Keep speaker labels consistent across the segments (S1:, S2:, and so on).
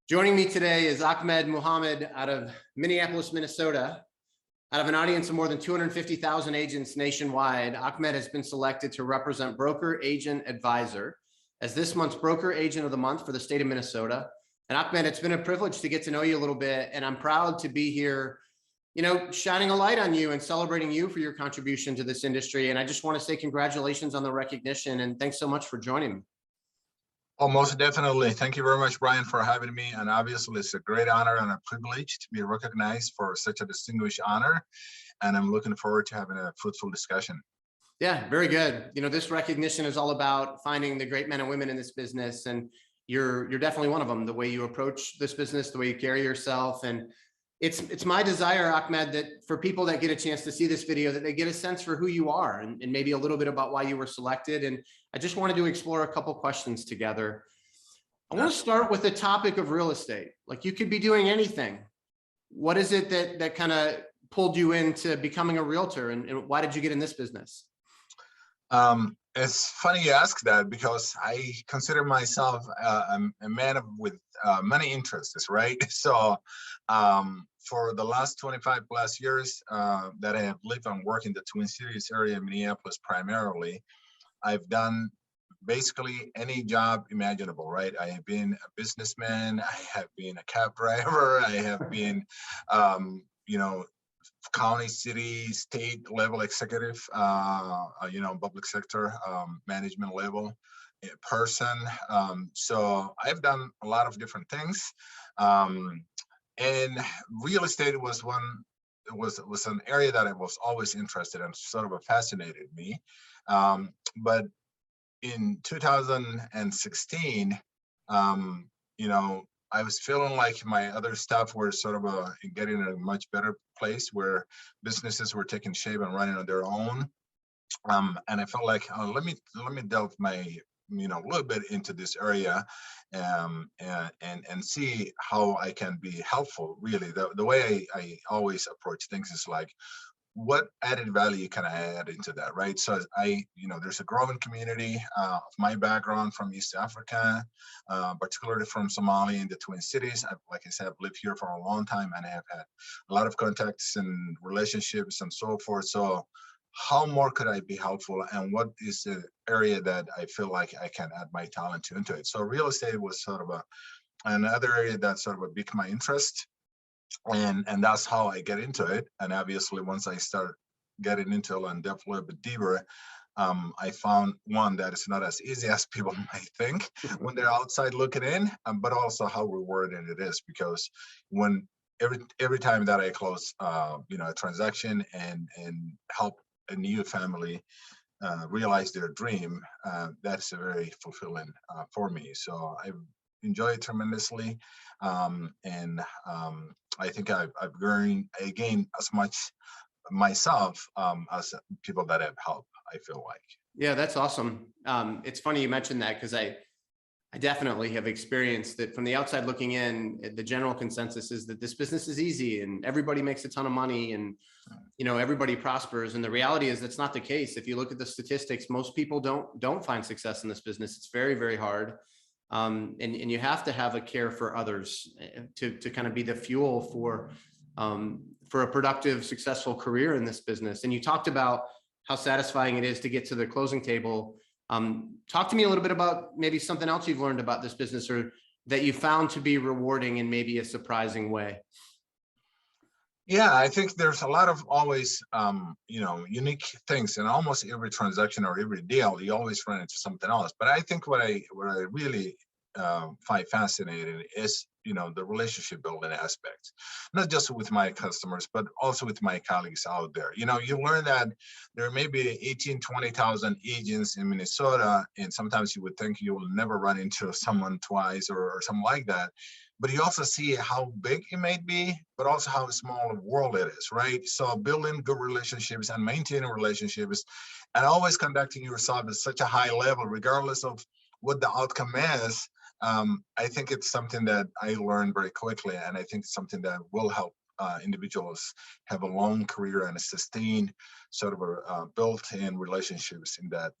S1: Joining me today is Ahmed Muhammad out of Minneapolis, Minnesota. Out of an audience of more than 250,000 agents nationwide, Ahmed has been selected to represent Broker Agent Advisor as this month's Broker Agent of the Month for the state of Minnesota. And Ahmed, it's been a privilege to get to know you a little bit, and I'm proud to be here, shining a light on you and celebrating you for your contribution to this industry. And I just want to say congratulations on the recognition, and thanks so much for joining me.
S2: Oh, most definitely. Thank you very much, Brian, for having me. And obviously, it's a great honor and a privilege to be recognized for such a distinguished honor. And I'm looking forward to having a fruitful discussion.
S1: Yeah, very good. This recognition is all about finding the great men and women in this business, and you're definitely one of them. The way you approach this business, the way you carry yourself, and it's my desire, Ahmed, that for people that get a chance to see this video, that they get a sense for who you are and maybe a little bit about why you were selected. And I just wanted to explore a couple questions together. I want to start with the topic of real estate. Like, you could be doing anything. What is it that kind of pulled you into becoming a realtor, and why did you get in this business?
S2: It's funny you ask that, because I consider myself a man with many interests, right? So for the last 25 plus years that I have lived and worked in the Twin Cities area, Minneapolis primarily, I've done basically any job imaginable, right? I have been a businessman, I have been a cab driver, I have been, county, city, state level executive, public sector, management level person. So I've done a lot of different things. And real estate was an area that I was always interested in, sort of fascinated me. But in 2016, I was feeling like my other stuff were sort of getting a much better place, where businesses were taking shape and running on their own. And I felt like, let me delve a little bit into this area, and see how I can be helpful. Really, the way I always approach things is like, what added value can I add into that, right? So there's a growing community of my background from East Africa, particularly from Somalia in the Twin Cities. Like I said, I've lived here for a long time, and I have had a lot of contacts and relationships and so forth. So how more could I be helpful, and what is the area that I feel like I can add my talent into it? So real estate was sort of another area that sort of piqued my interest. And that's how I get into it. And obviously, once I start getting into it and delve a little bit deeper, I found one that is not as easy as people might think when they're outside looking in, but also how rewarding it is, because when every time that I close a transaction and help a new family realize their dream, that's very fulfilling for me. So I enjoy it tremendously, and I think I've gained as much myself as people that have helped, I feel like.
S1: Yeah, that's awesome. It's funny you mentioned that, because I definitely have experienced that from the outside looking in. The general consensus is that this business is easy and everybody makes a ton of money, and everybody prospers. And the reality is that's not the case. If you look at the statistics, most people don't find success in this business. It's very, very hard. And you have to have a care for others to kind of be the fuel for a productive, successful career in this business. And you talked about how satisfying it is to get to the closing table. Talk to me a little bit about maybe something else you've learned about this business, or that you found to be rewarding in maybe a surprising way.
S2: Yeah, I think there's a lot of always, unique things in almost every transaction or every deal. You always run into something else. But I think what I really find fascinating is, the relationship building aspect, not just with my customers, but also with my colleagues out there. You learn that there may be 18, 20,000 agents in Minnesota, and sometimes you would think you will never run into someone twice or something like that. But you also see how big it may be, but also how small a world it is, right? So building good relationships and maintaining relationships and always conducting yourself at such a high level, regardless of what the outcome is, I think it's something that I learned very quickly, and I think it's something that will help individuals have a long career and a sustained sort of built-in relationships in that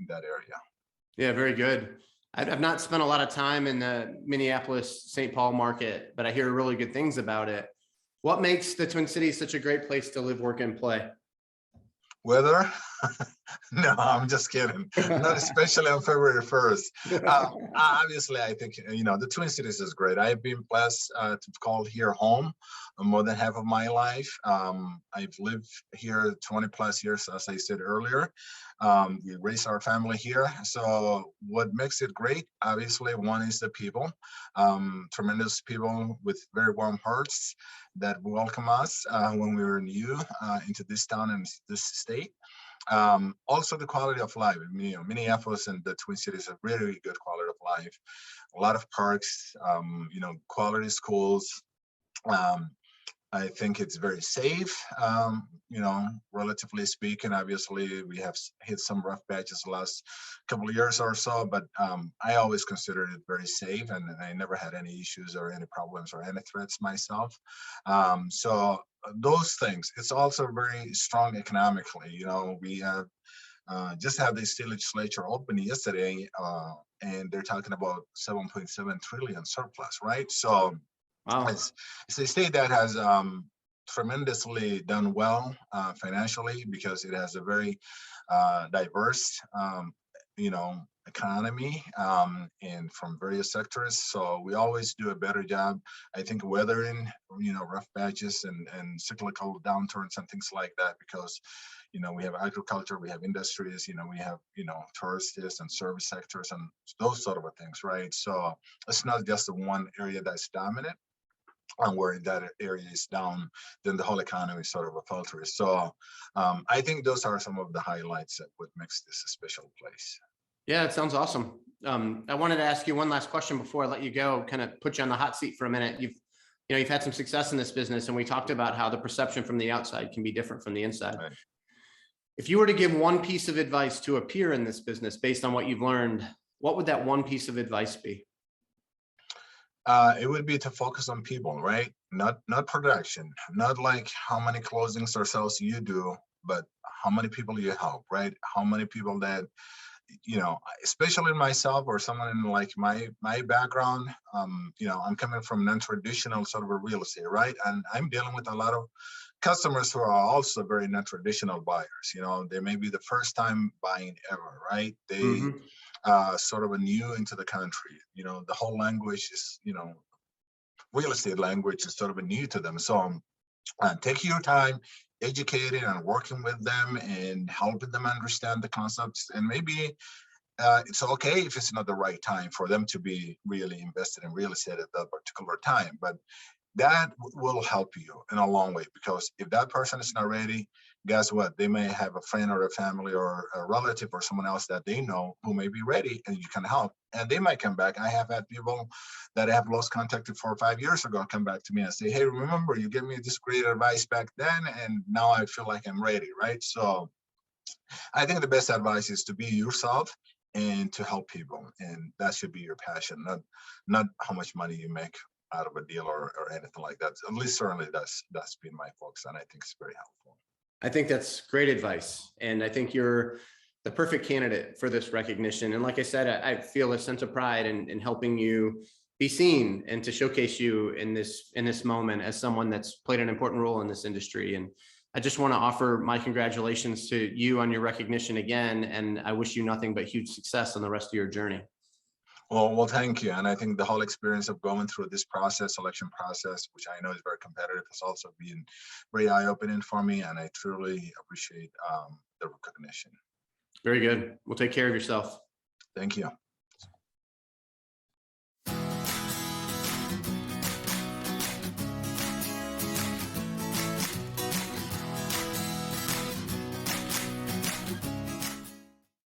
S2: area.
S1: Yeah, very good. I've not spent a lot of time in the Minneapolis, St. Paul market, but I hear really good things about it. What makes the Twin Cities such a great place to live, work, and play?
S2: Weather? No, I'm just kidding. Not especially on February 1st. Obviously, I think, the Twin Cities is great. I've been blessed to call here home more than half of my life. I've lived here 20 plus years, as I said earlier. We raised our family here. So what makes it great, obviously, one is the people, tremendous people with very warm hearts that welcome us when we were new into this town and this state. Also the quality of life. Minneapolis and the Twin Cities have really good quality of life. A lot of parks, quality schools. Um, I think it's very safe, relatively speaking. Obviously, we have hit some rough patches the last couple of years or so, but I always considered it very safe, and I never had any issues or any problems or any threats myself. So those things. It's also very strong economically. We have just had the state legislature open yesterday, and they're talking about 7.7 trillion surplus, right? So
S1: Wow.
S2: it's a state that has tremendously done well financially because it has a very diverse, economy and from various sectors. So we always do a better job, I think, weathering, rough patches and cyclical downturns and things like that because, we have agriculture, we have industries, we have, tourists and service sectors and those sort of things, right? So it's not just the one area that's dominant. And where that area is down, then the whole economy sort of falters. So I think those are some of the highlights that what makes this a special place.
S1: Yeah, it sounds awesome. I wanted to ask you one last question before I let you go, kind of put you on the hot seat for a minute. You've had some success in this business, and we talked about how the perception from the outside can be different from the inside.
S2: Right.
S1: If you were to give one piece of advice to a peer in this business based on what you've learned, what would that one piece of advice be?
S2: It would be to focus on people, right? Not production, not like how many closings or sales you do, but how many people you help, right? How many people that, especially myself or someone in like my background, I'm coming from non-traditional sort of a real estate, right? And I'm dealing with a lot of customers who are also very non-traditional buyers. They may be the first time buying ever, right? They
S1: Mhm.
S2: sort of a new into the country. The whole language is, real estate language is sort of a new to them. So take your time educating and working with them and helping them understand the concepts. And maybe it's okay if it's not the right time for them to be really invested in real estate at that particular time. But that will help you in a long way because if that person is not ready, guess what? They may have a friend or a family or a relative or someone else that they know who may be ready and you can help. And they might come back. I have had people that I have lost contact to 4 or 5 years ago come back to me and say, hey, remember you gave me this great advice back then and now I feel like I'm ready, right? So I think the best advice is to be yourself and to help people. And that should be your passion, not how much money you make out of a deal or anything like that. At least certainly that's been my focus, and I think it's very helpful.
S1: I think that's great advice. And I think you're the perfect candidate for this recognition. And like I said, I feel a sense of pride in helping you be seen and to showcase you in this moment as someone that's played an important role in this industry. And I just want to offer my congratulations to you on your recognition again. And I wish you nothing but huge success on the rest of your journey.
S2: Well, thank you. And I think the whole experience of going through this process, selection process, which I know is very competitive, has also been very eye-opening for me. And I truly appreciate the recognition.
S1: Very good. Well, take care of yourself.
S2: Thank you.